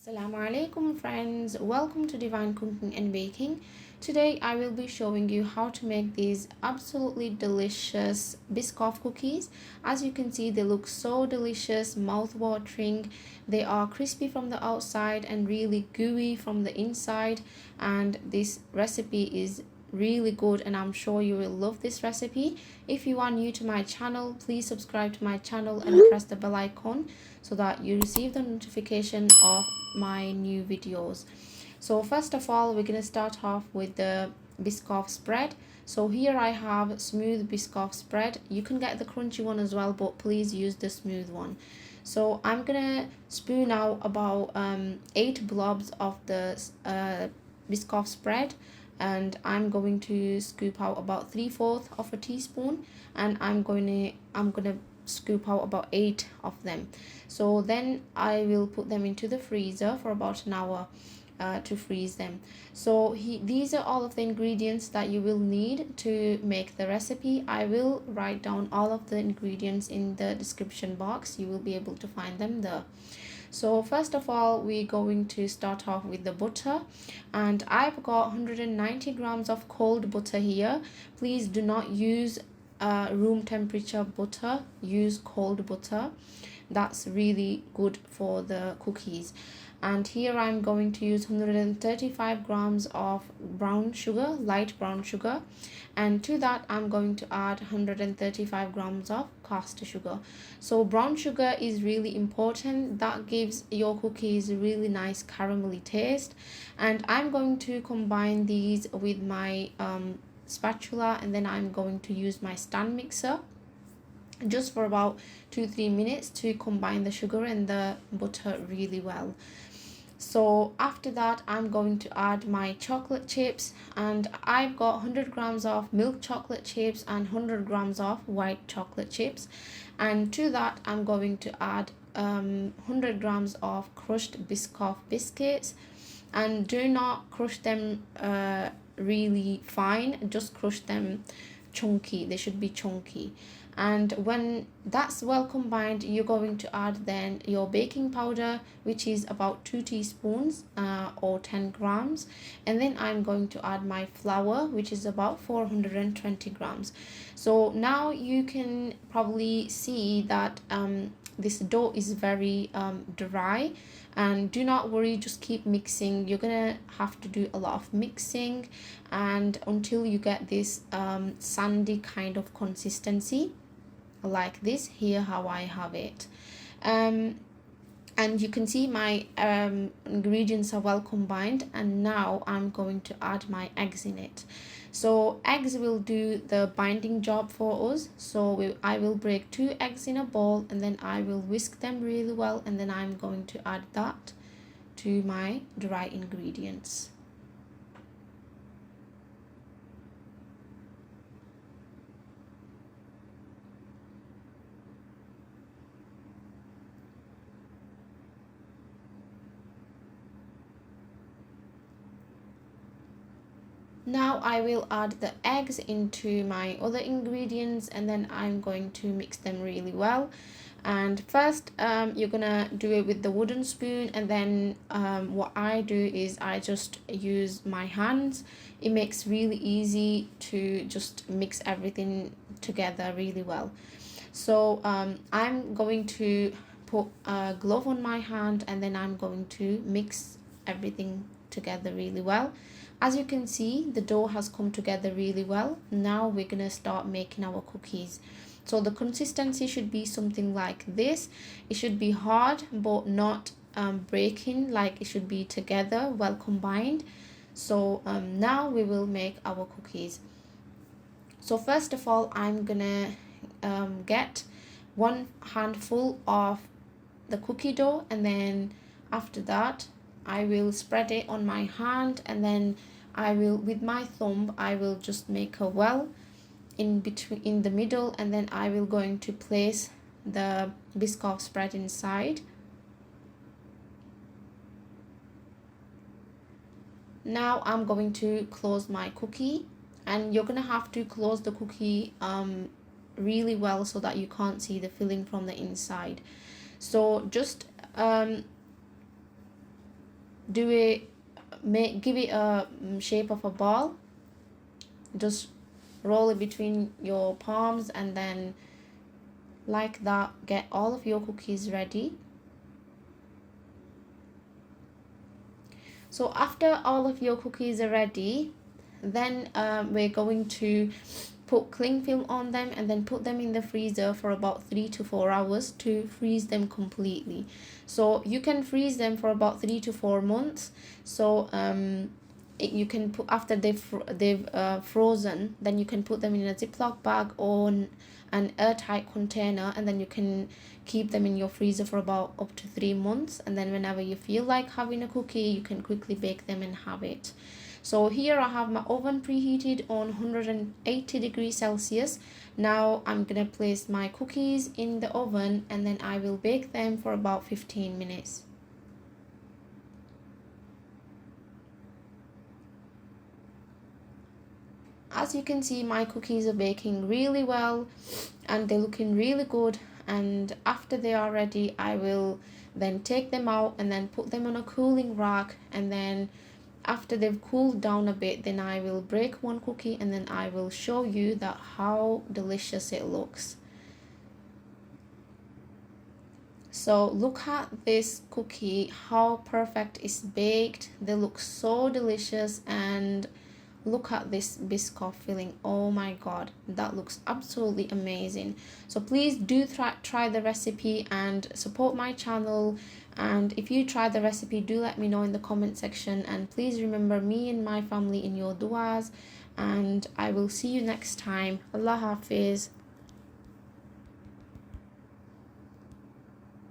Assalamu alaikum friends, welcome to Divine Cooking and Baking. Today I will be showing you how to make these absolutely delicious Biscoff cookies. As you can see, they look so delicious, mouth-watering. They are crispy from the outside and really gooey from the inside, and this recipe is really good and I'm sure you will love this recipe. If you are new to my channel, please subscribe to my channel and press the bell icon so that you receive the notification of my new videos. So first of all, we're gonna start off with the Biscoff spread. So here I have smooth Biscoff spread. You can get the crunchy one as well, but please use the smooth one. So I'm gonna spoon out about 8 blobs of the Biscoff spread, and I'm going to scoop out about 3/4 of a teaspoon, and I'm gonna scoop out about 8 of them. So then I will put them into the freezer for about an hour to freeze them. So these are all of the ingredients that you will need to make the recipe. I will write down all of the ingredients in the description box. You will be able to find them there. So first of all, we're going to start off with the butter, and I've got 190 grams of cold butter here. Please do not use room temperature butter, use cold butter. That's really good for the cookies. And here I'm going to use 135 grams of brown sugar, light brown sugar, and to that I'm going to add 135 grams of caster sugar. So brown sugar is really important. That gives your cookies a really nice caramelly taste, and I'm going to combine these with my spatula, and then I'm going to use my stand mixer just for about 2-3 minutes to combine the sugar and the butter really well. So after that, I'm going to add my chocolate chips, and I've got 100 grams of milk chocolate chips and 100 grams of white chocolate chips, and to that I'm going to add 100 grams of crushed Biscoff biscuits. And do not crush them really fine, just crush them chunky. They should be chunky. And when that's well combined, you're going to add then your baking powder, which is about 2 teaspoons or 10 grams, and then I'm going to add my flour, which is about 420 grams. So now you can probably see that this dough is very dry, and do not worry, just keep mixing. You're gonna have to do a lot of mixing and until you get this sandy kind of consistency like this here, how I have it. And you can see my ingredients are well combined, and now I'm going to add my eggs in it. So eggs will do the binding job for us. So I will break 2 eggs in a bowl, and then I will whisk them really well, and then I'm going to add that to my dry ingredients. Now I will add the eggs into my other ingredients, and then I'm going to mix them really well. And first you're gonna do it with the wooden spoon, and then what I do is I just use my hands. It makes really easy to just mix everything together really well. So I'm going to put a glove on my hand, and then I'm going to mix everything together really well. As you can see, the dough has come together really well. Now we're gonna start making our cookies. So the consistency should be something like this. It should be hard but not breaking, like it should be together, well combined. So now we will make our cookies. So first of all, I'm gonna get 1 handful of the cookie dough, and then after that I will spread it on my hand, and then I will, with my thumb, I will just make a well in between, in the middle, and then I will going to place the Biscoff spread inside. Now I'm going to close my cookie, and you're gonna have to close the cookie really well so that you can't see the filling from the inside. So just give it a shape of a ball. Just roll it between your palms, and then like that, get all of your cookies ready. So after all of your cookies are ready, then we're going to put cling film on them and then put them in the freezer for about 3 to 4 hours to freeze them completely. So you can freeze them for about 3 to 4 months. So you can put, after they've frozen, then you can put them in a Ziploc bag or an airtight container, and then you can keep them in your freezer for about up to 3 months, and then whenever you feel like having a cookie, you can quickly bake them and have it. So here I have my oven preheated on 180 degrees Celsius. Now I'm gonna place my cookies in the oven, and then I will bake them for about 15 minutes. As you can see, my cookies are baking really well and they're looking really good. And after they are ready, I will then take them out and then put them on a cooling rack, and then after they've cooled down a bit, then I will break one cookie and then I will show you that how delicious it looks. So look at this cookie, how perfect it's baked. They look so delicious, and look at this Biscoff filling. Oh my god, that looks absolutely amazing. So please do try the recipe and support my channel. And if you try the recipe, do let me know in the comment section, and please remember me and my family in your duas. And I will see you next time. Allah Hafiz.